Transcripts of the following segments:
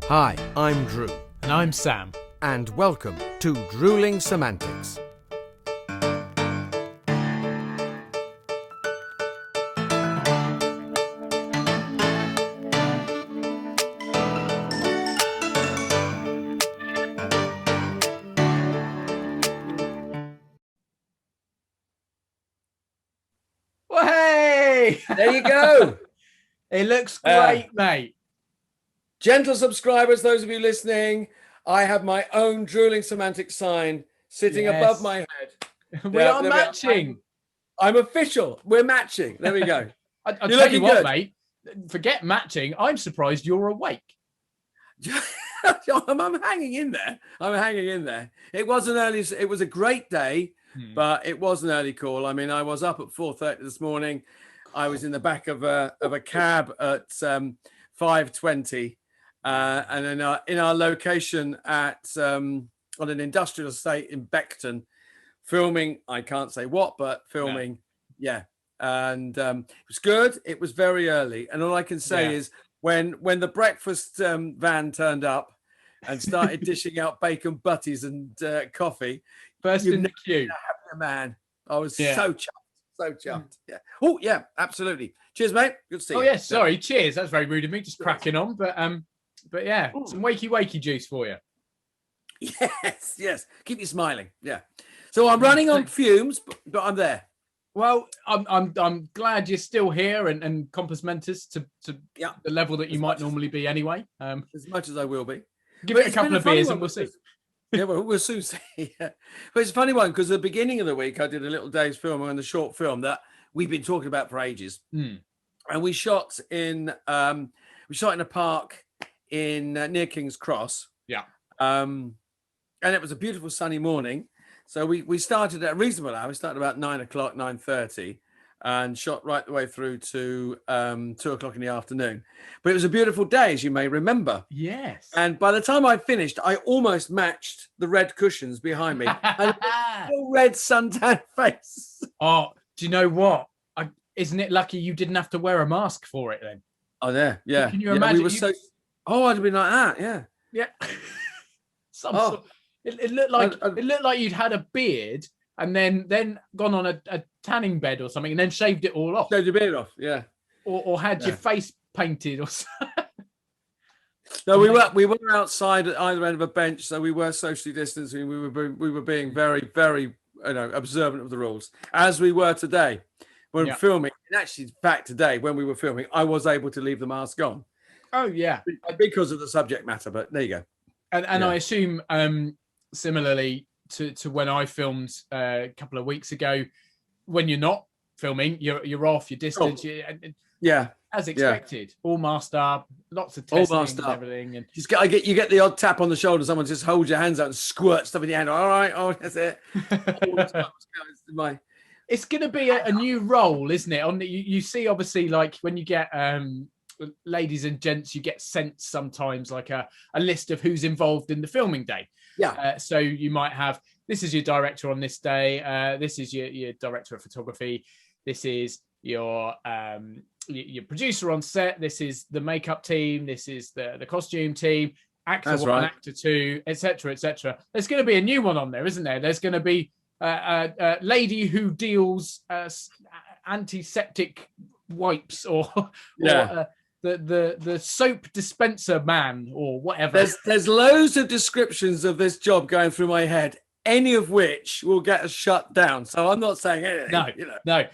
Hi, I'm Drew. And I'm Sam. And welcome to Drewling Samantics. Well, hey! There you go. It looks great, mate. Gentle subscribers, those of you listening, I have my own Drewling Samantics sign sitting above my head. We are matching. I'm official. We're matching. There we go. I'll tell you what, mate. Forget matching. I'm surprised you're awake. I'm hanging in there. It was a great day, but it was an early call. I mean, I was up at 4:30 this morning. I was in the back of a cab at 5:20, and in our location at on an industrial estate in Beckton, filming. I can't say what, but filming. No. Yeah, and it was good. It was very early, and all I can say is when the breakfast van turned up and started dishing out bacon butties and coffee, first in the queue, man. I was so chuffed. So chuffed. Yeah. Oh, yeah, absolutely. Cheers, mate. Good to see you. Oh, yeah, sorry. Cheers. That's very rude of me. Just cracking on. But yeah, some wakey juice for you. Yes. Keep you smiling. Yeah. So I'm running on fumes, but I'm there. Well, I'm glad you're still here and compass mentis to the level that you might normally be anyway. As much as I will be. Give it a couple of beers and we'll see. Yeah, well, we'll soon see. Yeah. But it's a funny one because at the beginning of the week, I did a little day's film on the short film that we've been talking about for ages. And we shot in a park in near King's Cross. Yeah. And it was a beautiful sunny morning. So we started at a reasonable hour. We started about 9:00, 9:30, and shot right the way through to 2:00 in the afternoon. But it was a beautiful day, as you may remember. Yes. And by the time I finished, I almost matched the red cushions behind me. And a red suntan face. Oh, do you know what? Isn't it lucky you didn't have to wear a mask for it then? Oh, yeah. Can you imagine? We were I'd have been like that, yeah. Yeah. It looked like you'd had a beard and then gone on a tanning bed or something and then shaved it all off. Shaved your beard off, yeah. Or had your face painted or something. No, we were outside at either end of a bench, so we were socially distancing. We were being very, very observant of the rules, as we were today when filming. And actually, in fact, today when we were filming, I was able to leave the mask on. Oh yeah, because of the subject matter. But there you go. And I assume similarly to when I filmed a couple of weeks ago, when you're not filming, you're off, your distance. As expected, all masked up, lots of testing and everything. And you get the odd tap on the shoulder. Someone just holds your hands out and squirt stuff in your hand. All right, that's it. It's going to be a new role, isn't it? You see, obviously, like when you get ladies and gents, you get sent sometimes like a list of who's involved in the filming day. Yeah. So you might have, this is your director on this day. This is your director of photography. This is your producer on set. This is the makeup team. This is the costume team. Actor one, actor two, etc., etc. There's going to be a new one on there, isn't there? There's going to be a lady who deals antiseptic wipes or the soap dispenser man or whatever. There's loads of descriptions of this job going through my head, any of which will get us shut down. So I'm not saying anything. No.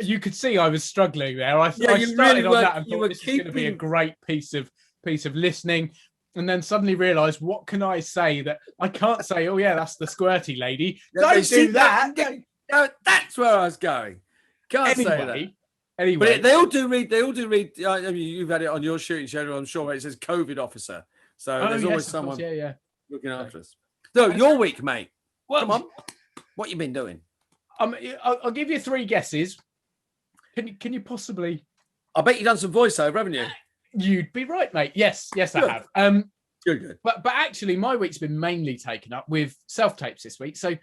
You could see I was struggling there. I started really on that and thought this is going to be a great piece of listening. And then suddenly realised, what can I say that I can't say? Oh yeah, that's the squirty lady. Don't do that. No, that's where I was going. Can't say that. Anyway, but they all do read. I mean, you've had it on your shooting schedule, I'm sure. It says COVID officer, so there's always someone looking after us. So your week, mate. Come on, what you been doing? I'll give you 3 guesses. Can you possibly? I bet you've done some voiceover, haven't you? You'd be right, mate. Yes, I have. Good. But actually, my week's been mainly taken up with self-tapes this week. So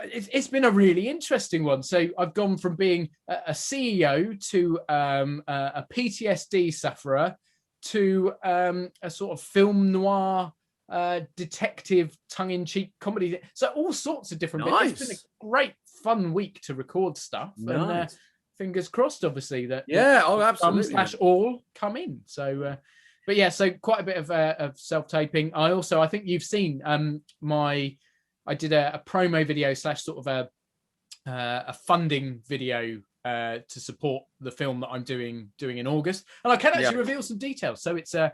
it's been a really interesting one. So I've gone from being a CEO to a PTSD sufferer to a sort of film noir detective tongue-in-cheek comedy. So all sorts of different bits. It's been a great fun week to record stuff. And fingers crossed, obviously, that absolutely all come in. So but yeah, so quite a bit of self-taping. I think you've seen I did a promo video / sort of a funding video to support the film that I'm doing in August, and I can actually reveal some details. So it's a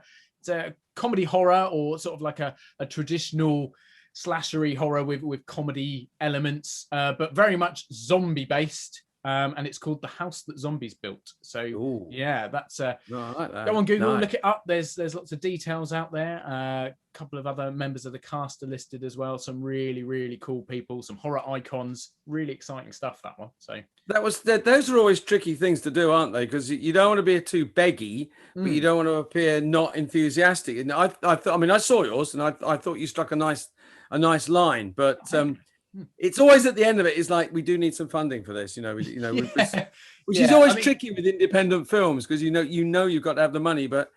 comedy horror, or sort of like a traditional slashery horror with comedy elements, but very much zombie based. And it's called The House That Zombies Built. So that's I like that. Go on Google, look it up. There's lots of details out there. A couple of other members of the cast are listed as well. Some really, really cool people, some horror icons, really exciting stuff, that one. So those are always tricky things to do, aren't they? Because you don't want to be too beggy, but you don't want to appear not enthusiastic. And I saw yours, and I thought you struck a nice line, but it's always at the end of it is like, we do need some funding for this, which is always tricky with independent films, because you know you've got to have the money, but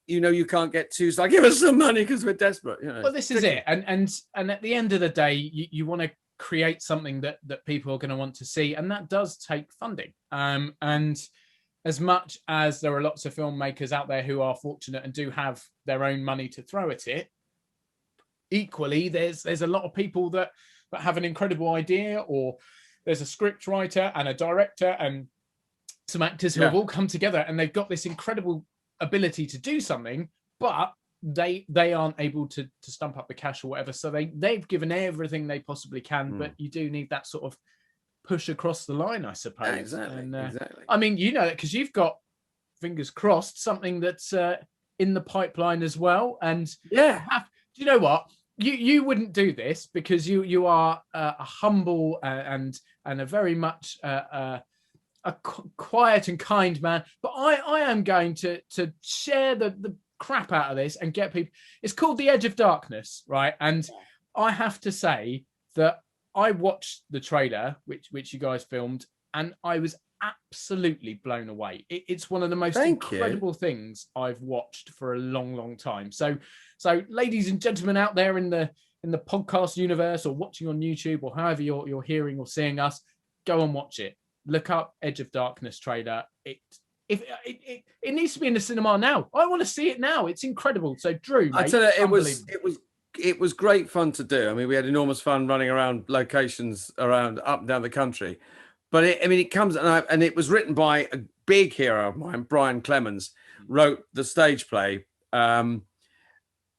you can't get too like, give us some money because we're desperate. Well, this is it, and at the end of the day, you want to create something that people are going to want to see, and that does take funding. And as much as there are lots of filmmakers out there who are fortunate and do have their own money to throw at it, equally there's a lot of people that have an incredible idea, or there's a script writer and a director and some actors who have all come together, and they've got this incredible ability to do something, but they aren't able to stump up the cash or whatever. So they've given everything they possibly can, but you do need that sort of push across the line, I suppose. Yeah, exactly. And, exactly. I mean, because you've got, fingers crossed, something that's in the pipeline as well. And do you know what? You wouldn't do this because you are a humble and a very much a quiet and kind man. But I am going to share the crap out of this and get people. It's called The Edge of Darkness, right? And I have to say that I watched the trailer, which you guys filmed, and I was absolutely blown away. It's one of the most incredible things I've watched for a long, long time. So ladies and gentlemen out there in the podcast universe, or watching on YouTube, or however you're hearing or seeing us, go and watch it. Look up Edge of Darkness trailer. It needs to be in the cinema now. I want to see it now. It's incredible. So Drew, mate, I tell you, it was great fun to do. I mean, we had enormous fun running around locations up and down the country. But it comes, and it was written by a big hero of mine, Brian Clemens, wrote the stage play,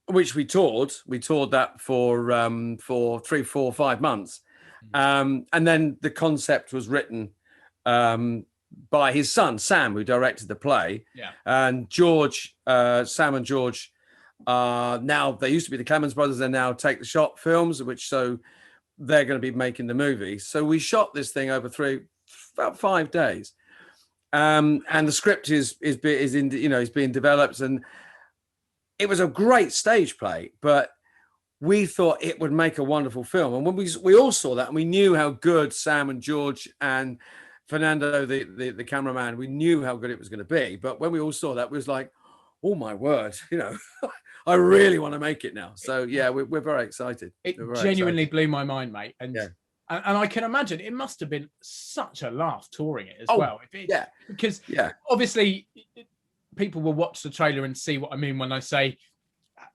which we toured. We toured that for 3, 4, 5 months. And then the concept was written by his son, Sam, who directed the play. Yeah. And Sam and George, now, they used to be the Clemens brothers, they're now Take the Shot Films, so they're going to be making the movie. So we shot this thing over about 5 days. And the script is being developed, and it was a great stage play, but we thought it would make a wonderful film. And when we all saw that, and we knew how good Sam and George and Fernando, the cameraman, we knew how good it was going to be. But when we all saw that, we was like, oh my word, I really want to make it now. So yeah, we're very excited. It genuinely blew my mind, mate. And I can imagine it must have been such a laugh touring it as well. Because obviously people will watch the trailer and see what I mean when I say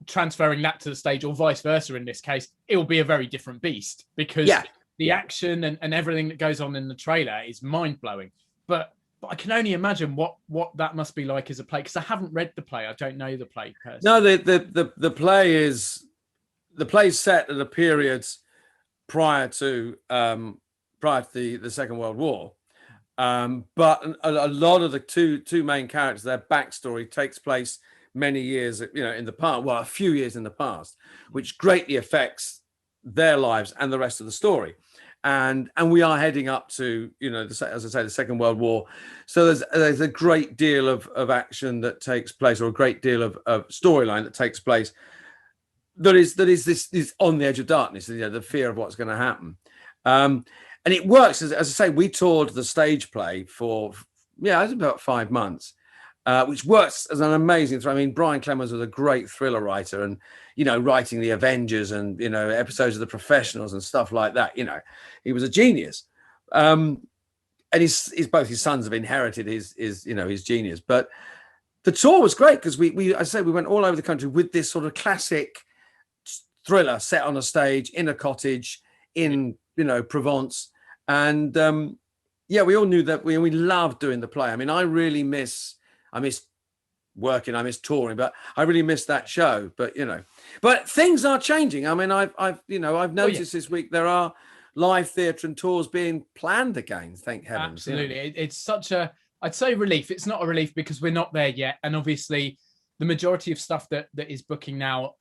transferring that to the stage, or vice versa in this case. It will be a very different beast, because the action and everything that goes on in the trailer is mind-blowing. But I can only imagine what that must be like as a play, because I haven't read the play. I don't know the play personally. No, the play is set at a period prior to the Second World War, but a lot of the two main characters, their backstory takes place many years, in the past. Well, a few years in the past, which greatly affects their lives and the rest of the story. And we are heading up to, as I say, the Second World War. So there's a great deal of action that takes place, or a great deal of storyline that takes place. That is this on the edge of darkness, the fear of what's going to happen. And it works, as I say, we toured the stage play for, it was about 5 months. which works as an amazing thrill. I mean, Brian Clemens was a great thriller writer, and writing the Avengers and episodes of The Professionals and stuff like that. He was a genius. And his both his sons have inherited his genius. But the tour was great because we went all over the country with this sort of classic thriller set on a stage in a cottage in Provence, and we all knew that we loved doing the play. I mean, I miss working, I miss touring, but I really miss that show. But but things are changing. I mean, I've noticed this week there are live theatre and tours being planned again. Thank heavens. Absolutely, it's such a, I'd say, relief. It's not a relief because we're not there yet, and obviously the majority of stuff that is booking now,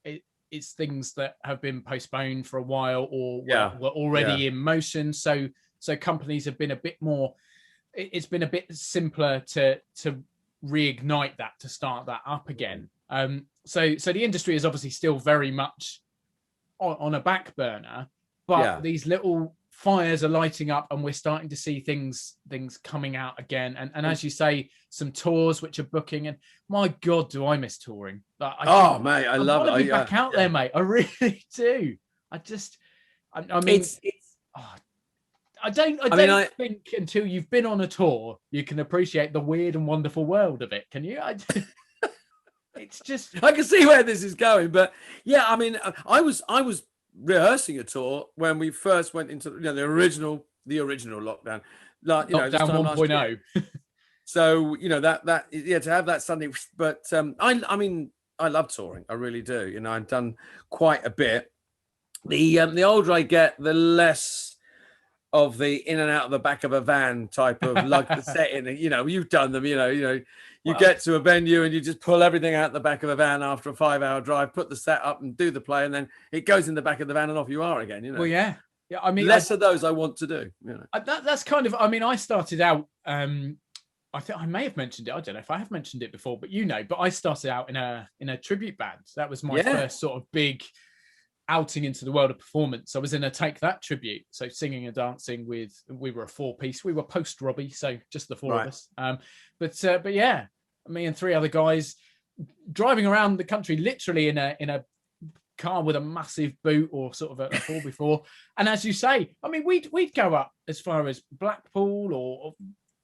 it's things that have been postponed for a while or were already in motion. So companies have been a bit more. It's been a bit simpler to reignite that, to start that up again. So the industry is obviously still very much on a back burner, but these little fires are lighting up, and we're starting to see things coming out again. And as you say, some tours which are booking. And my God, do I miss touring? Mate, I love it. I want to be back out there, mate. I really do. I mean, I don't think until you've been on a tour you can appreciate the weird and wonderful world of it. Can you? It's just, I can see where this is going, but I mean, I was rehearsing a tour when we first went into the original lockdown, like lockdown 1.0. So to have that Sunday, but I mean, I love touring, I really do. I've done quite a bit. The older I get, the less of the in and out of the back of a van type of lug setting. You've done them. You get to a venue and you just pull everything out the back of a van after a 5-hour drive, put the set up and do the play, and then it goes in the back of the van and off you are again. Well, yeah. I mean, less of those I want to do. That's kind of. I mean, I started out. I think I may have mentioned it. I don't know if I have mentioned it before, but but I started out in a tribute band. That was my first sort of big outing into the world of performance. I was in a Take That tribute, so singing and dancing we were a 4-piece. We were post Robbie, so just the four of us. But yeah, me and 3 other guys driving around the country, literally in a car with a massive boot or sort of a 4x4. And as you say, I mean, we'd go up as far as Blackpool or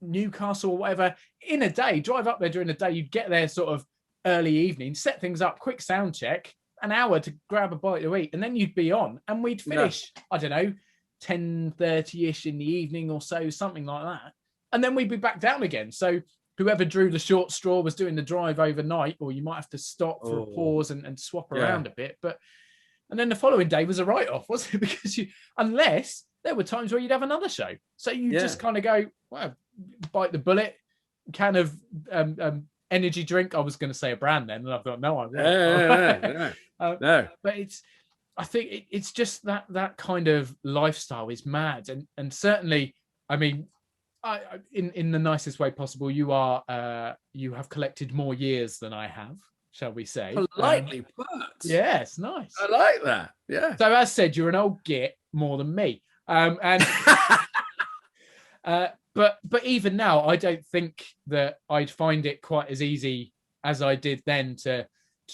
Newcastle or whatever in a day. Drive up there during the day. You'd get there sort of early evening, set things up, quick sound check, an hour to grab a bite to eat, and then you'd be on, and we'd finish, I don't know, 10:30ish in the evening or so, something like that, and then we'd be back down again. So whoever drew the short straw was doing the drive overnight, or you might have to stop for a pause and swap around a bit. And then the following day was a write-off, wasn't it? Because unless there were times where you'd have another show, so you just kind of go, well, bite the bullet, kind of energy drink. I was going to say a brand then, and I thought, no, I won't. No. But I think it's just that kind of lifestyle is mad, and certainly, I mean, in the nicest way possible, you have collected more years than I have, shall we say? Politely put. Yes, nice. I like that. Yeah. So as said, you're an old git more than me, and but even now, I don't think that I'd find it quite as easy as I did then to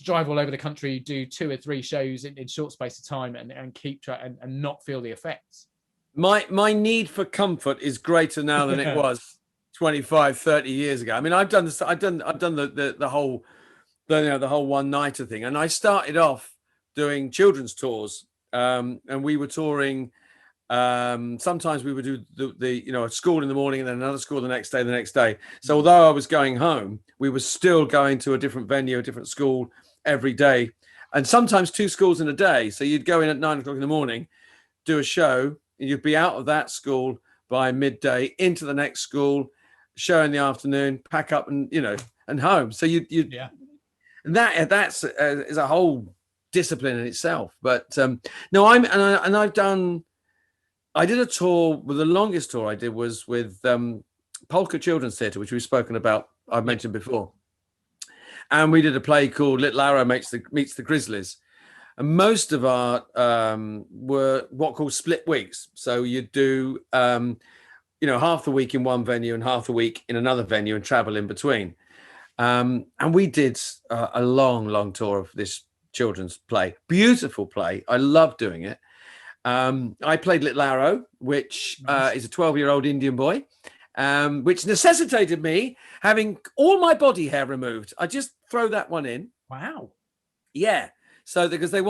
drive all over the country, do 2 or 3 shows in short space of time, and keep track and not feel the effects. My need for comfort is greater now than it was 25, 30 years ago. I mean, I've done the whole one-nighter thing, and I started off doing children's tours, and we were touring. Sometimes we would do a school in the morning and then another school the next day. So although I was going home, we were still going to a different venue, a different school every day, and sometimes 2 schools in a day. So you'd go in at 9 o'clock in the morning, do a show, and you'd be out of that school by midday, into the next school, show in the afternoon, pack up and home. So and that's is a whole discipline in itself. But no, I did a tour. Well, the longest tour I did was with Polka Children's Theatre, which we've spoken about, I've mentioned before. And we did a play called Little Arrow Meets the Grizzlies. And most of our were what called split weeks. So you'd do, half the week in one venue and half the week in another venue and travel in between. And we did a long tour of this children's play. Beautiful play. I love doing it. I played Little Arrow, which is a 12-year-old Indian boy, which necessitated me having all my body hair removed. I just throw that one in. Wow. Yeah. So because there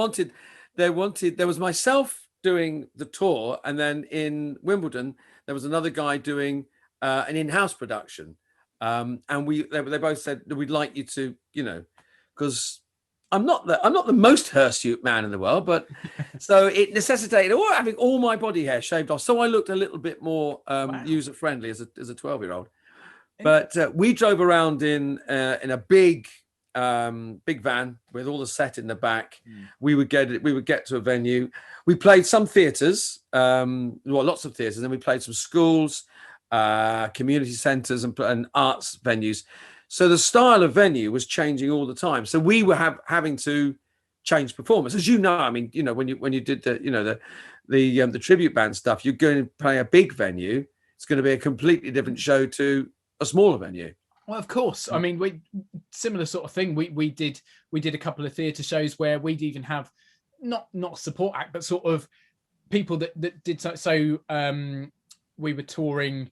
was myself doing the tour, and then in Wimbledon there was another guy doing an in-house production, and they both said that we'd like you to, because I'm not the most hirsute man in the world, but so it necessitated having all my body hair shaved off, so I looked a little bit more user friendly as a 12-year-old. But we drove around in a big van with all the set in the back. We would get to a venue. We played some theatres, lots of theatres, and we played some schools, community centres, and arts venues. So the style of venue was changing all the time. So we were having to change performance, as when you did the tribute band stuff. You're going to play a big venue. It's going to be a completely different show to a smaller venue. Well, of course. I mean, we similar sort of thing. We did a couple of theatre shows where we'd even have not support act, but sort of people that did so. So we were touring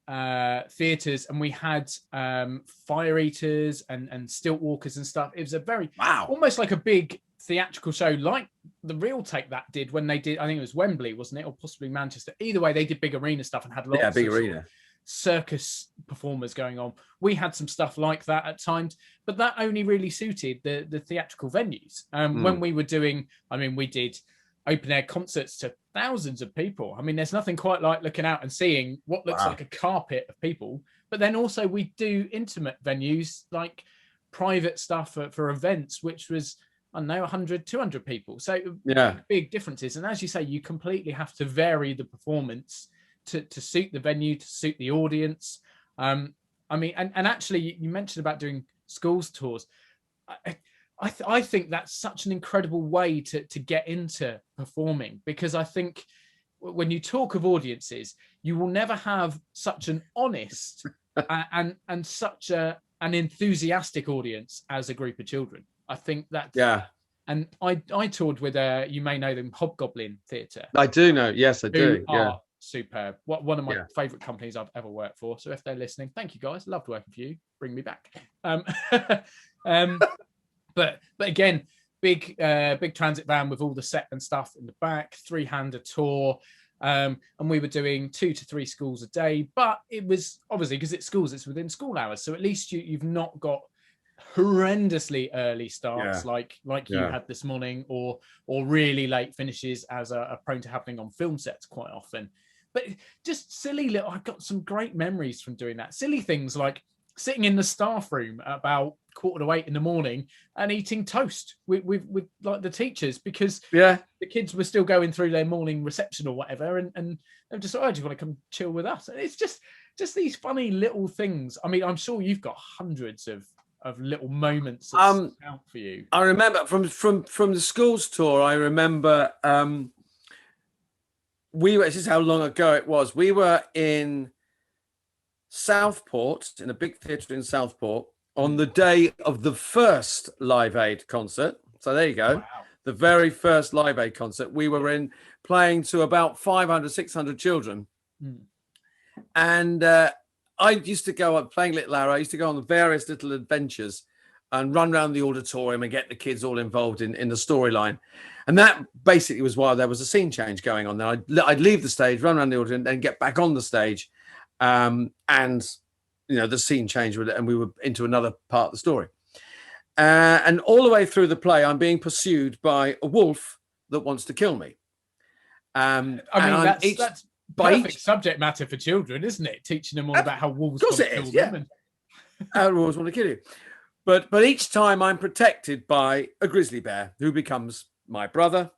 theatres, and we had fire eaters and stilt walkers and stuff. It was a very almost like a big theatrical show, like the Real Take That did when they did. I think it was Wembley, wasn't it, or possibly Manchester? Either way, they did big arena stuff and had lots of big arena circus performers going on. We had some stuff like that at times, but that only really suited the theatrical venues. When we were doing, we did open air concerts to thousands of people. I mean, there's nothing quite like looking out and seeing what looks like a carpet of people. But then also we do intimate venues, like private stuff for events, which was, 100, 200 people. So big differences. And as you say, you completely have to vary the performance to suit the venue, to suit the audience. And actually, you mentioned about doing schools tours. I think that's such an incredible way to get into performing, because I think when you talk of audiences, you will never have such an honest and such an enthusiastic audience as a group of children. I think that And I toured with you may know them, Hobgoblin Theatre. I do know. Yes, I do. Yeah. Superb. One of my favourite companies I've ever worked for. So if they're listening, thank you guys. Loved working for you. Bring me back. But again, big transit van with all the set and stuff in the back, 3-hander tour. And we were doing 2 to 3 schools a day. But it was obviously, because it's schools, it's within school hours. So at least you've not got horrendously early starts like you had this morning, or really late finishes, as are prone to happening on film sets quite often. But just silly little, I've got some great memories from doing that. Silly things like sitting in the staff room at about 7:45 in the morning and eating toast with like the teachers, because the kids were still going through their morning reception or whatever, and they're just like, oh, do you want to come chill with us? And it's just these funny little things. I mean, I'm sure you've got hundreds of little moments that stand out for you. I remember from the schools tour, I remember this is how long ago it was. We were in Southport, in a big theatre in Southport, on the day of the first Live Aid concert. So there you go. Wow. The very first Live Aid concert. We were playing to about 500, 600 children. And I used to go on playing Little Arrow. I used to go on various little adventures and run around the auditorium and get the kids all involved in the storyline. And that basically was why there was a scene change going on. Then I'd leave the stage, run around the auditorium, and then get back on the stage. And the scene changed with it, and we were into another part of the story. And all the way through the play, I'm being pursued by a wolf that wants to kill me. That's perfect subject matter for children, isn't it? Teaching them all about how wolves want to kill them. How wolves want to kill you. But each time I'm protected by a grizzly bear who becomes my brother.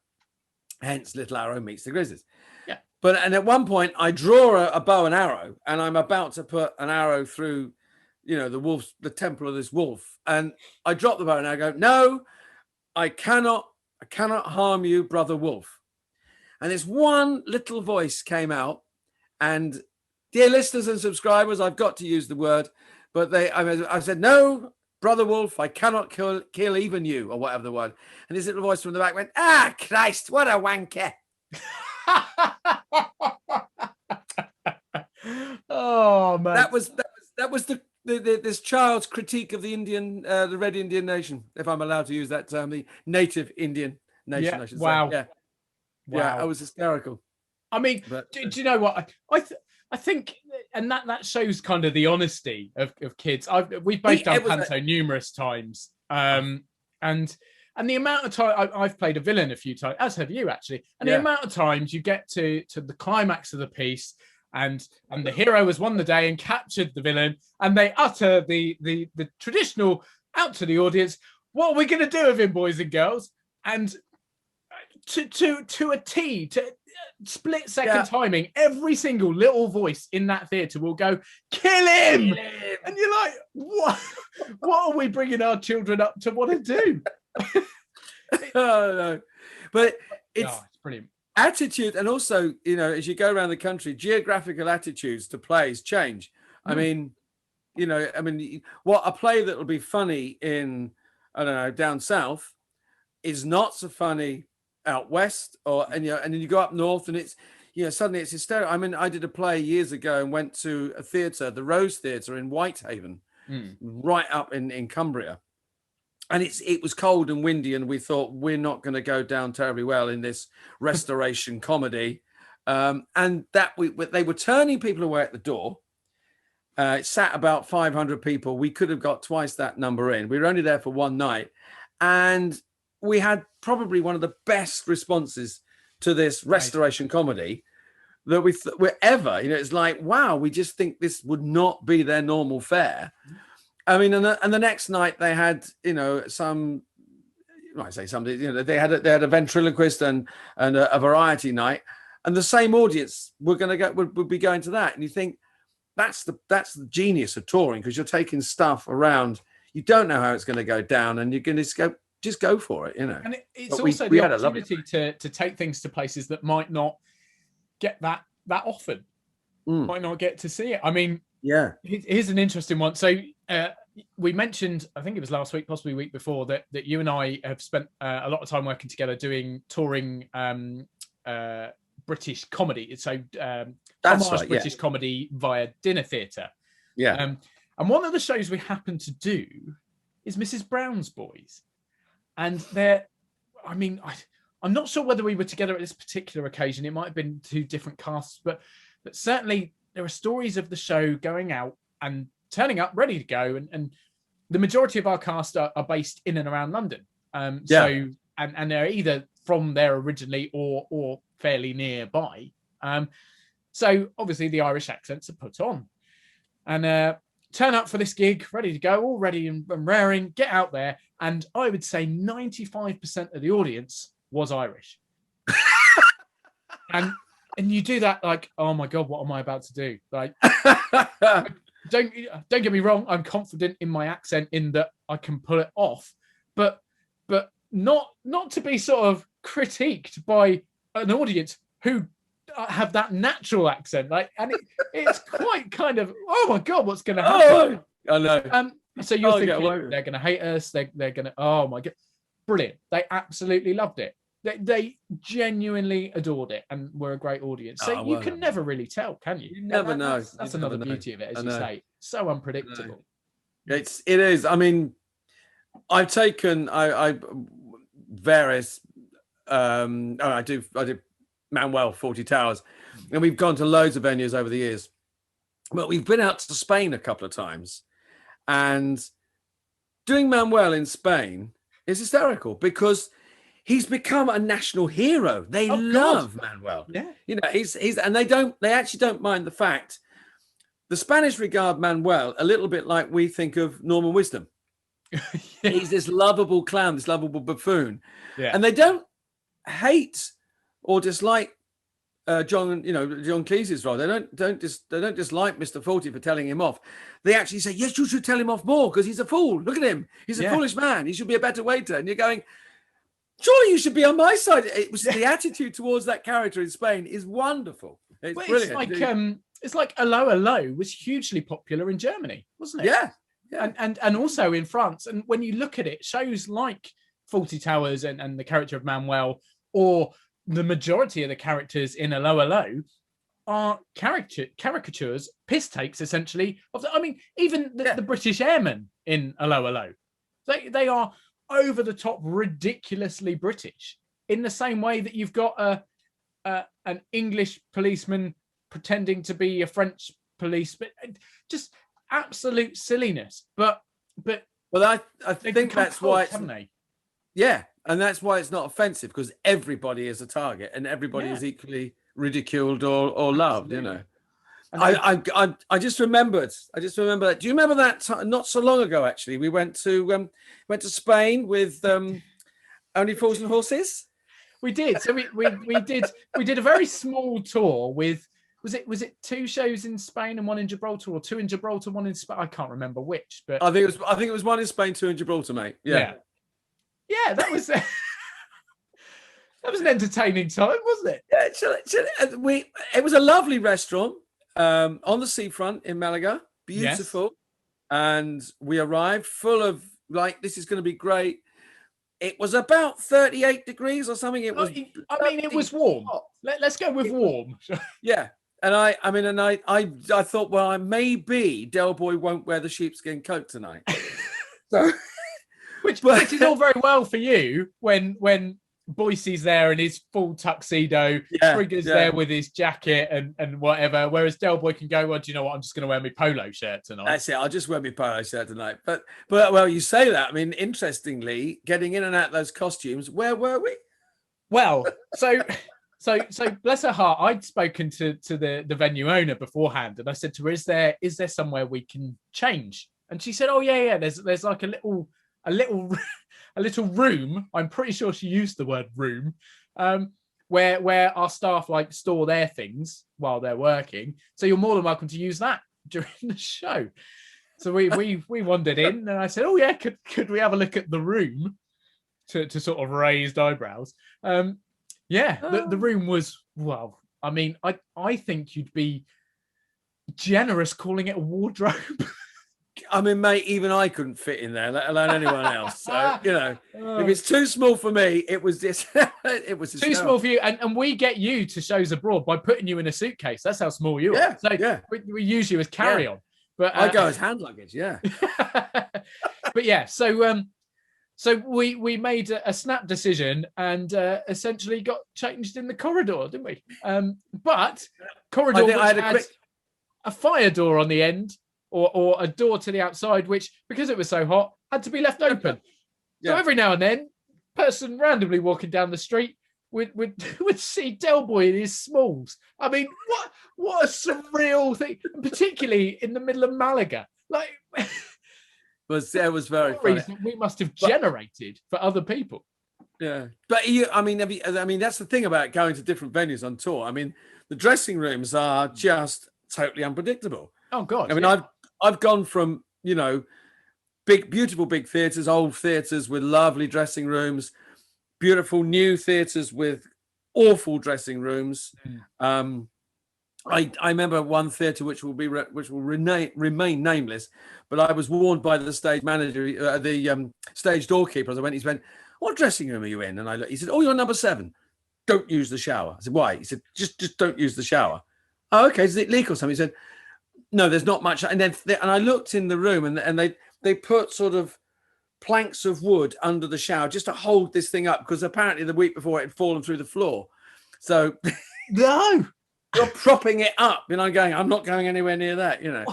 Hence, Little Arrow meets the grizzlies. Yeah. And at one point, I draw a bow and arrow, and I'm about to put an arrow through, the temple of this wolf. And I drop the bow and I go, no, I cannot harm you, brother wolf. And this one little voice came out, and dear listeners and subscribers, I've got to use the word, but I said, no, Brother Wolf, I cannot kill even you, or whatever the word. And his little voice from the back went, "Ah, Christ, what a wanker." Oh man, That was this child's critique of the the Red Indian Nation, if I'm allowed to use that term, the native Indian nation. Yeah, I should wow. say. Wow. Yeah, I was hysterical. I mean, But, do you know what? I think, and that shows kind of the honesty of kids. We've both done panto numerous times, and the amount of time I've played a villain a few times, as have you actually, and the amount of times you get to the climax of the piece, and the hero has won the day and captured the villain, and they utter the traditional out to the audience, "What are we going to do with him, boys and girls?" And to a T, to split second timing, every single little voice in that theatre will go, "Kill him!" And you're like, what are we bringing our children up to want to do? Oh no, but it's brilliant. Attitude, and also, as you go around the country, geographical attitudes to plays change. I mean, what a play that will be funny in, I don't know, down south is not so funny out west, and then you go up north and it's, suddenly it's hysterical. I mean, I did a play years ago and went to a theatre, the Rose Theatre in Whitehaven, right up in Cumbria. And it was cold and windy, and we thought, we're not going to go down terribly well in this restoration comedy. And they were turning people away at the door. It sat about 500 people. We could have got twice that number in. We were only there for one night. And we had probably one of the best responses to this restoration comedy that we're ever. It's like, wow, we just think this would not be their normal fare. I mean, and the next night they had, they had a ventriloquist and a variety night, and the same audience would be going to that. And you think that's the genius of touring, because you're taking stuff around, you don't know how it's going to go down, and you're going to just go for it, And it's also the opportunity to take things to places that might not get that often, might not get to see it. I mean, yeah. Here's an interesting one. So we mentioned, I think it was last week, possibly week before, that you and I have spent a lot of time working together touring British comedy. So that's right, British comedy via dinner theatre. Yeah. And one of the shows we happen to do is Mrs. Brown's Boys. And I'm not sure whether we were together at this particular occasion. It might have been two different casts, but certainly there are stories of the show going out and turning up ready to go. And the majority of our cast are based in and around London. So they're either from there originally or fairly nearby. So obviously the Irish accents are put on. And turn up for this gig, ready to go, all ready and raring, get out there. And I would say 95% of the audience was Irish. and you do that like, oh my God, what am I about to do? Like, don't get me wrong, I'm confident in my accent in that I can pull it off, but not to be sort of critiqued by an audience who have that natural accent, like, and it's quite kind of, oh my God, what's going to happen? I know. So you're thinking they're going to hate us. They're going to, oh my God, brilliant! They absolutely loved it. They genuinely adored it, and were a great audience. So you can never really tell, can you? You never know. That's another beauty of it, as you say. So unpredictable. It is. I mean, I've taken various. I did Manuel 40 Towers, and we've gone to loads of venues over the years. But we've been out to Spain a couple of times, and doing Manuel in Spain is hysterical because he's become a national hero. They love Manuel. Yeah, he's and they actually don't mind the fact the Spanish regard Manuel a little bit like we think of Norman Wisdom. He's this lovable clown, this lovable buffoon, and they don't hate or dislike John Cleese's role. They don't dislike Mr. 40 for telling him off. They actually say, yes, you should tell him off more because he's a fool. Look at him. He's a foolish man. He should be a better waiter. And you're going, surely you should be on my side. It was the attitude towards that character in Spain is wonderful. It's brilliant. It's like Hello, Hello was hugely popular in Germany, wasn't it? Yeah. and also in France. And when you look at it, shows like Fawlty Towers and the character of Manuel, or the majority of the characters in A Low, are caricatures, piss takes essentially of the, I mean, even the British airmen in A Low, they are over the top, ridiculously British, in the same way that you've got an English policeman pretending to be a French police, but just absolute silliness. But well, I think that's why it's, haven't they? Yeah, and that's why it's not offensive, because everybody is a target and everybody is equally ridiculed or loved. You know, I just remembered. That. Do you remember that? Not so long ago, actually, we went to Spain with Only Fools and Horses. We did. So we did a very small tour with. Was it 2 shows in Spain and 1 in Gibraltar, or 2 in Gibraltar, 1 in Spain? I can't remember which, but I think it was 1 in Spain, 2 in Gibraltar, mate. Yeah, that was that was an entertaining time, wasn't it? Yeah, it was a lovely restaurant on the seafront in Malaga, beautiful, and we arrived full of like, this is going to be great. It was about 38 degrees or something. It was. I mean, it was warm. Let's go with warm. Yeah. And I thought, well, maybe Del Boy won't wear the sheepskin coat tonight. So, which is all very well for you when Boise's there in his full tuxedo, Trigger's there with his jacket and whatever, whereas Del Boy can go, well, do you know what? I'm just going to wear my polo shirt tonight. That's it. I'll just wear my polo shirt tonight. But well, you say that. I mean, interestingly, getting in and out of those costumes, where were we? Well, so bless her heart, I'd spoken to the venue owner beforehand, and I said to her, is there somewhere we can change? And she said, oh yeah, there's like a little room. I'm pretty sure she used the word room, where our staff like store their things while they're working. So you're more than welcome to use that during the show. So we wandered in, and I said, oh yeah, could we have a look at the room? To sort of raised eyebrows. The room was, well, I mean, I think you'd be generous calling it a wardrobe. I mean, mate, even I couldn't fit in there, let alone anyone else. So, you know, if it's too small for me, it was just, it was too small for you. And we get you to shows abroad by putting you in a suitcase. That's how small you are. So we use you as carry-on. But I go as hand luggage, yeah. But yeah, so we made a snap decision and essentially got changed in the corridor, didn't we? But corridor had a fire door on the end, or a door to the outside, which, because it was so hot, had to be left open. So every now and then, person randomly walking down the street would see Del Boy in his smalls. I mean, what a surreal thing, particularly in the middle of Malaga. Like, it was very funny. We must have generated for other people. Yeah, but I mean, that's the thing about going to different venues on tour. I mean, the dressing rooms are just totally unpredictable. Oh God! I mean, I've gone from, you know, beautiful big theatres, old theatres with lovely dressing rooms, beautiful new theatres with awful dressing rooms. I remember one theatre which will remain nameless, but I was warned by the stage manager, the stage doorkeeper, as I went. He went, "What dressing room are you in?" And he said, "Oh, you're number 7. Don't use the shower." I said, "Why?" He said, "Just don't use the shower." "Oh, okay. Is it leak or something?" He said, "No, there's not much." And then I looked in the room, and they put sort of planks of wood under the shower just to hold this thing up, because apparently the week before it had fallen through the floor. So no. You're propping it up, and I'm going, I'm not going anywhere near that, you know.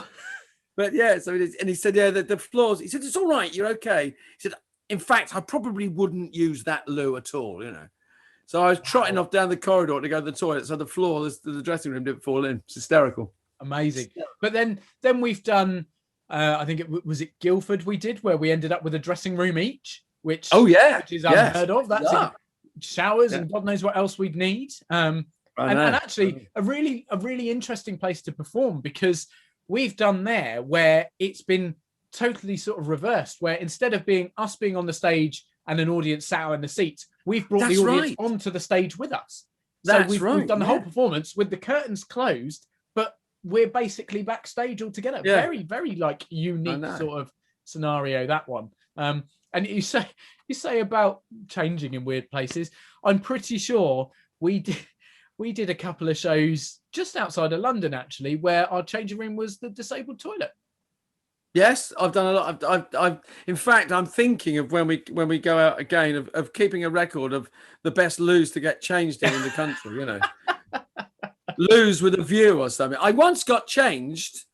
But yeah, so it is. And he said, yeah, the floors, he said, it's all right, you're okay. He said, in fact, I probably wouldn't use that loo at all, you know. So I was trotting off down the corridor to go to the toilet, so the floor, the dressing room didn't fall in. It's hysterical. Amazing. But then we've done, I think was it Guildford we did, where we ended up with a dressing room each, which is unheard of. That's showers and God knows what else we'd need. And actually a really interesting place to perform, because we've done there where it's been totally sort of reversed, where instead of us being on the stage and an audience sat out in the seats, we've brought the audience onto the stage with us. So we've done the whole performance with the curtains closed, but we're basically backstage all together. Very, very like unique sort of scenario, that one. And you say about changing in weird places. I'm pretty sure we did a couple of shows just outside of London, actually, where our changing room was the disabled toilet. Yes, I've done a lot. I've in fact, I'm thinking of when we go out again of keeping a record of the best loos to get changed in the country. You know, loos with a view or something. I once got changed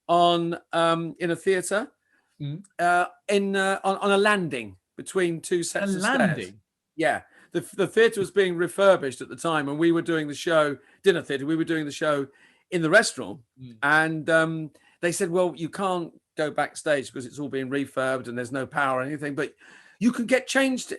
on in a theatre on a landing between two sets of stairs. Yeah, the theatre was being refurbished at the time, and we were doing the show dinner theatre. We were doing the show in the restaurant, and they said, "Well, you can't go backstage because it's all being refurbed and there's no power or anything, but you can get changed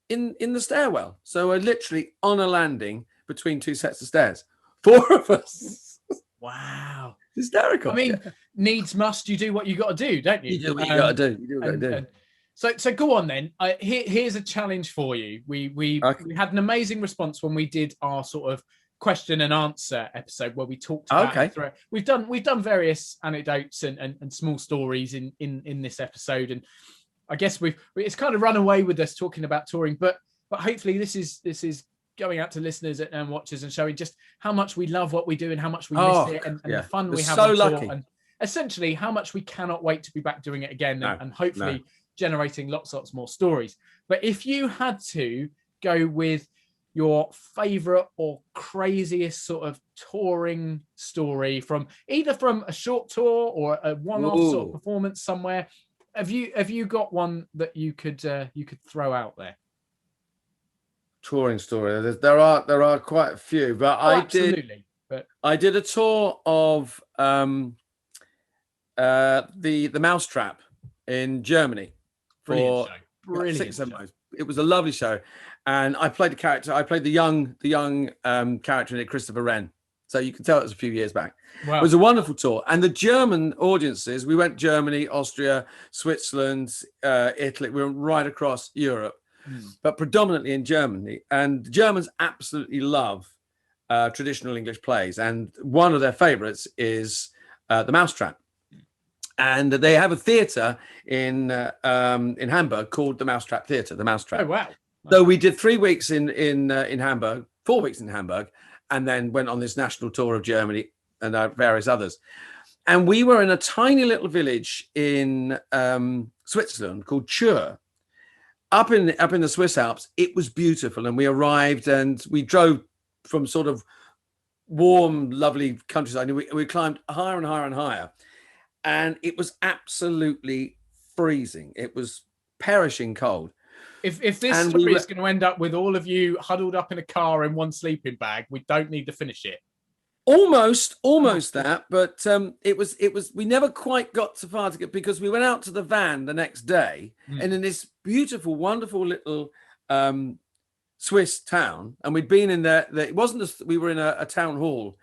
in the stairwell." So I literally on a landing between two sets of stairs, 4 of us. Wow, hysterical. I mean, needs must. You do what you got to do, don't you? You do what you got to do. You do what you got to do. So go on then. Here's a challenge for you. We had an amazing response when we did our sort of question and answer episode where we talked about we've done various anecdotes and small stories in this episode, and I guess it's kind of run away with us talking about touring, but hopefully this is going out to listeners and watchers and showing just how much we love what we do and how much we miss it and the fun we have on tour, and essentially how much we cannot wait to be back doing it again and hopefully generating lots more stories. But if you had to go with your favorite or craziest sort of touring story from either from a short tour or a one-off sort of performance somewhere, have you got one that you could throw out there? Touring story. There are quite a few, but I did a tour of the Mousetrap in Germany for Brilliant 6 7 months. It was a lovely show. And I played the character. I played the young character in it, Christopher Wren. So you can tell it was a few years back. Wow. It was a wonderful tour. And the German audiences, we went Germany, Austria, Switzerland, Italy. We went right across Europe, but predominantly in Germany. And the Germans absolutely love traditional English plays. And one of their favorites is The Mousetrap. And they have a theatre in Hamburg called the Mousetrap Theatre, the Mousetrap. Oh, wow. So we did 3 weeks in Hamburg, 4 weeks in Hamburg, and then went on this national tour of Germany and various others. And we were in a tiny little village in Switzerland called Chur, up in the Swiss Alps. It was beautiful, and we arrived and we drove from sort of warm, lovely countryside. And we climbed higher and higher and higher, and it was absolutely freezing. It was perishing cold. If this story is going to end up with all of you huddled up in a car in one sleeping bag, we don't need to finish it. Almost that, but it was. We never quite got so far to get, because we went out to the van the next day, and in this beautiful, wonderful little Swiss town, and we'd been in there. It wasn't. We were in a town hall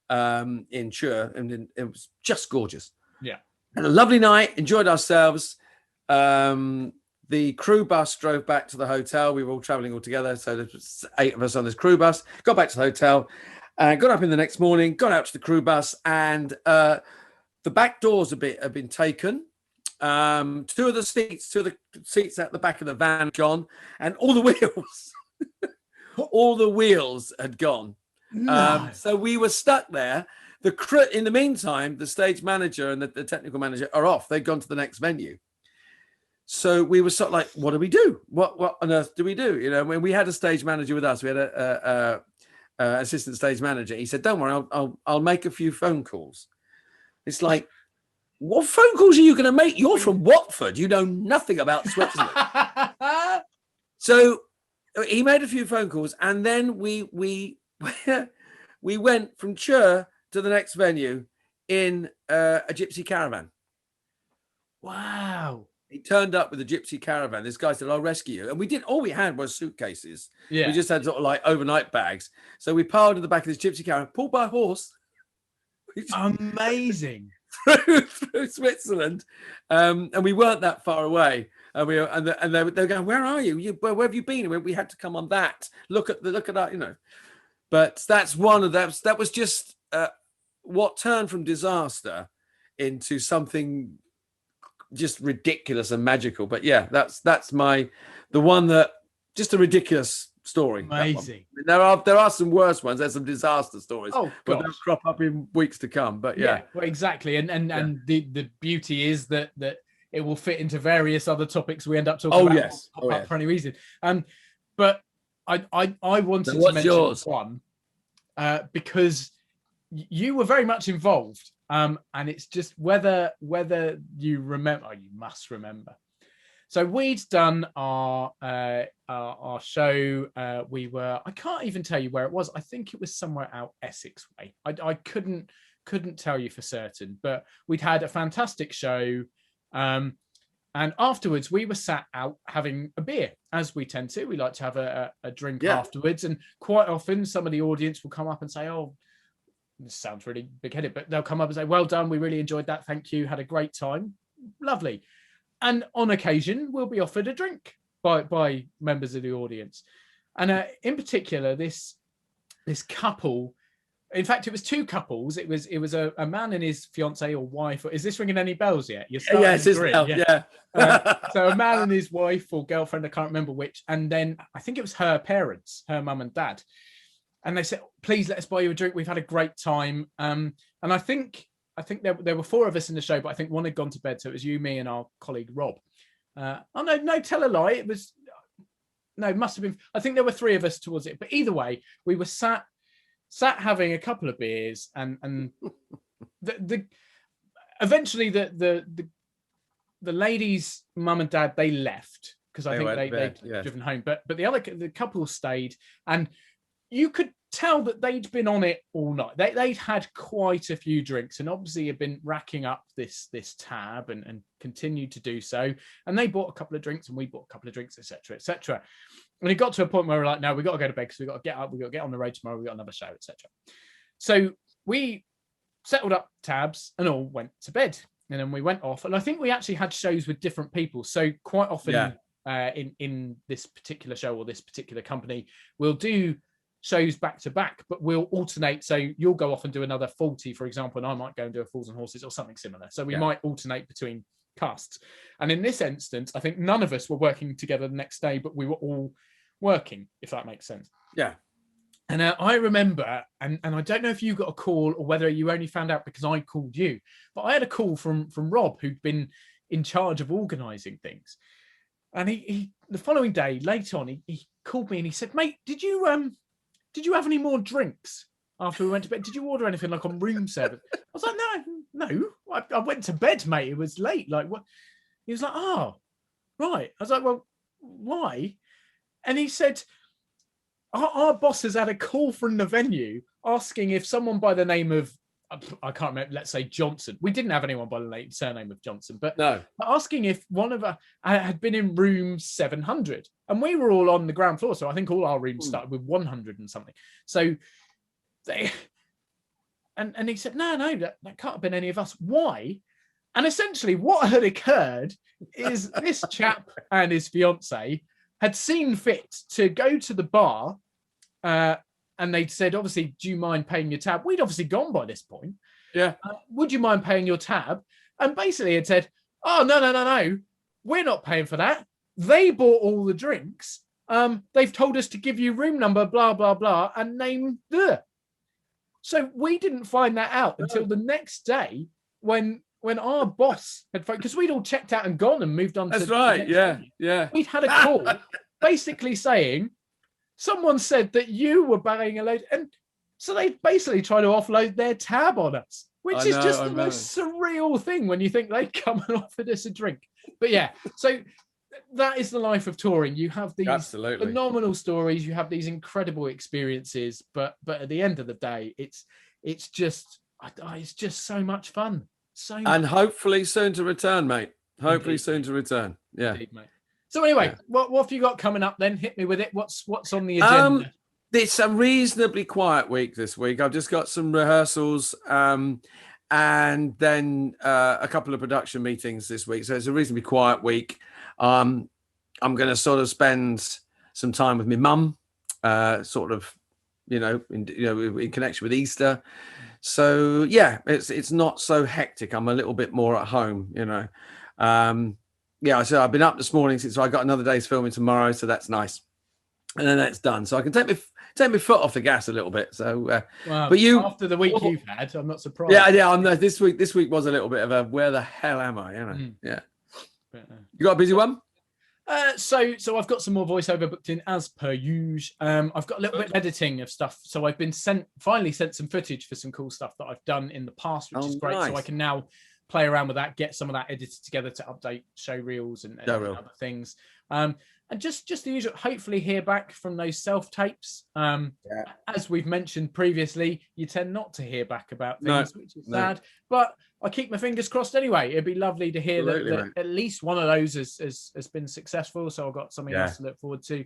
in Chur, and it was just gorgeous. Yeah, had a lovely night. Enjoyed ourselves. The crew bus drove back to the hotel. We were all traveling all together. So there was 8 of us on this crew bus. Got back to the hotel, got up in the next morning, got out to the crew bus, and the back doors had been taken. 2 of the seats at the back of the van gone, and all the wheels had gone. No. So we were stuck there. The crew, in the meantime, the stage manager and the technical manager are off. They'd gone to the next venue. So we were sort of like, what do we do? What on earth do we do? You know, when we had a stage manager with us, we had a assistant stage manager. He said, "Don't worry, I'll make a few phone calls." It's like, what phone calls are you going to make? You're from Watford. You know nothing about Switzerland. So he made a few phone calls, and then we went from Chur to the next venue in a gypsy caravan. Wow. He turned up with a gypsy caravan. This guy said, "I'll rescue you." And we didn't, all we had was suitcases. Yeah. We just had sort of like overnight bags. So we piled in the back of this gypsy caravan, pulled by a horse. Amazing. through Switzerland. And we weren't that far away. And they were going, "Where are you? Where have you been?" And we had to come on that. Look at that, you know. But that's one of those. That was just what turned from disaster into something just ridiculous and magical. But yeah, that's the one that just a ridiculous story. Amazing. There are some worse ones. There's some disaster stories. Oh, but they'll crop up in weeks to come. But yeah, well, exactly. And the beauty is that it will fit into various other topics we end up talking about for any reason. But I wanted to mention yours? One because you were very much involved. And it's just whether you remember. Oh, you must remember. So we'd done our show. I can't even tell you where it was. I think it was somewhere out Essex way. I couldn't tell you for certain, but we'd had a fantastic show. And afterwards we were sat out having a beer, as we tend to. We like to have a drink afterwards. And quite often some of the audience will come up and say, "Oh, this sounds really big-headed," but they'll come up and say, "Well done, we really enjoyed that. Thank you. Had a great time. Lovely." And on occasion, we'll be offered a drink by members of the audience. And in particular, this couple, in fact, it was two couples. It was a man and his fiancée or wife. Is this ringing any bells yet? Yes, it's yeah. So a man and his wife or girlfriend, I can't remember which. And then I think it was her parents, her mum and dad. And they said, "Please let us buy you a drink. We've had a great time." And I think there were four of us in the show, but I think one had gone to bed. So it was you, me, and our colleague Rob. No, tell a lie. It must have been. I think there were three of us towards it. But either way, we were sat having a couple of beers, and eventually the ladies' mum and dad, they left because I think they'd driven home. But the couple stayed, and you could tell that they'd been on it all night. They'd had quite a few drinks and obviously had been racking up this tab and continued to do so. And they bought a couple of drinks and we bought a couple of drinks, etc., etc. And it got to a point where we're like, "No, we've got to go to bed because we've got to get up. We've got to get on the road tomorrow. We've got another show, etc." So we settled up tabs and all went to bed. And then we went off. And I think we actually had shows with different people. So quite often in this particular show or this particular company, we'll do shows back to back, but we'll alternate. So you'll go off and do another 40, for example, and I might go and do a Fools and Horses or something similar. So we might alternate between casts. And in this instance, I think none of us were working together the next day, but we were all working, if that makes sense. Yeah. And I remember, and I don't know if you got a call or whether you only found out because I called you, but I had a call from Rob, who'd been in charge of organising things. And he the following day, late on, he called me and he said, "Mate, did you have any more drinks after we went to bed? Did you order anything like on room service?" I was like, no, I went to bed, mate. It was late. Like, what? He was like, "Oh, right." I was like, "Well, why?" And he said, our boss has had a call from the venue asking if someone by the name of, I can't remember, let's say Johnson. We didn't have anyone by the surname of Johnson, but no, asking if one of us had been in room 700. And we were all on the ground floor. So I think all our rooms started with 100 and something. So and he said, no, that can't have been any of us. Why? And essentially what had occurred is this chap and his fiance had seen fit to go to the bar, and they'd said, obviously, "Do you mind paying your tab?" We'd obviously gone by this point. Yeah. "Would you mind paying your tab?" And basically it said, "Oh, no. We're not paying for that. They bought all the drinks. They've told us to give you room number, blah, blah, blah, and name the." So we didn't find that out until the next day when our boss had, because we'd all checked out and gone and moved on. That's right. Yeah. We'd had a call basically saying, someone said that you were buying a load. And so they basically try to offload their tab on us, which is just the most surreal thing when you think they'd come and offered us a drink. But yeah, so that is the life of touring. You have these phenomenal stories, you have these incredible experiences, but at the end of the day, it's just so much fun. And hopefully soon to return, mate. Hopefully soon to return. Yeah. Indeed, mate. So anyway, what have you got coming up then? Hit me with it. What's on the agenda? It's a reasonably quiet week this week. I've just got some rehearsals and then a couple of production meetings this week. So it's a reasonably quiet week. I'm going to sort of spend some time with my mum, in connection with Easter. So yeah, it's not so hectic. I'm a little bit more at home, Yeah, so I've been up this morning since I got another day's filming tomorrow, so that's nice. And then that's done, so I can take my foot off the gas a little bit. So, well, but you after the week you've had, I'm not surprised. Yeah. This week was a little bit of a where the hell am I? Yeah. You got a busy one? So I've got some more voiceover booked in as per usual. I've got a little bit of editing of stuff. So I've been finally sent some footage for some cool stuff that I've done in the past, which is great. Nice. So I can now play around with that, get some of that edited together to update show reels and other things. And just the usual, hopefully hear back from those self-tapes. As we've mentioned previously, you tend not to hear back about things, which is sad. But I keep my fingers crossed anyway. It'd be lovely to hear that at least one of those has been successful. So I've got something else to look forward to.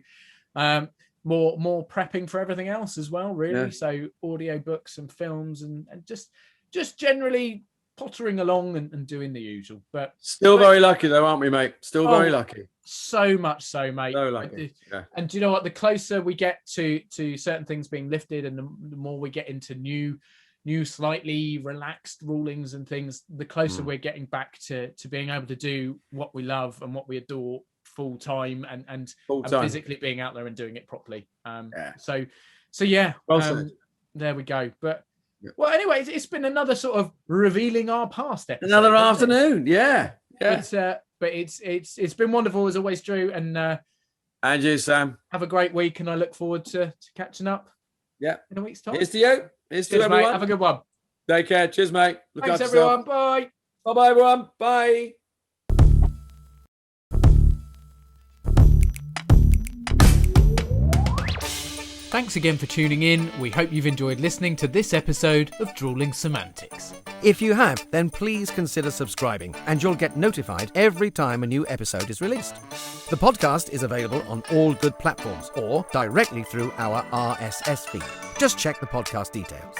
More prepping for everything else as well, really. So audio books and films and just generally pottering along and doing the usual. But still very lucky though, aren't we, mate? Still very lucky. So much so, mate. So lucky. And do you know what? The closer we get to certain things being lifted, and the more we get into new, slightly relaxed rulings and things, the closer we're getting back to being able to do what we love and what we adore full time and physically being out there and doing it properly. So yeah. There we go. But well, anyway, it's been another sort of revealing our past episode. Another afternoon, yeah. But it's been wonderful as always, Drew, and you, Sam. Have a great week, and I look forward to catching up. Yeah, in a week's time. Here's to you. Here's to everyone. Mate. Have a good one. Take care. Cheers, mate. Look Thanks, after everyone. yourself. Bye. Bye, everyone. Bye. Thanks again for tuning in. We hope you've enjoyed listening to this episode of Drewling Samantics. If you have, then please consider subscribing and you'll get notified every time a new episode is released. The podcast is available on all good platforms or directly through our RSS feed. Just check the podcast details.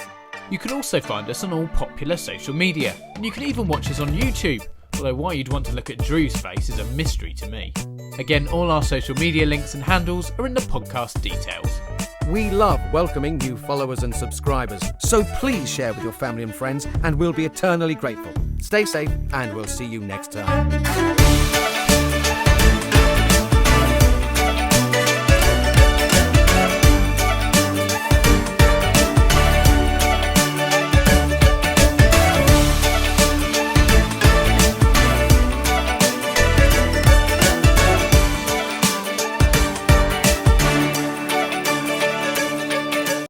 You can also find us on all popular social media, and you can even watch us on YouTube, although why you'd want to look at Drew's face is a mystery to me. Again, all our social media links and handles are in the podcast details. We love welcoming new followers and subscribers, so please share with your family and friends, and we'll be eternally grateful. Stay safe, and we'll see you next time.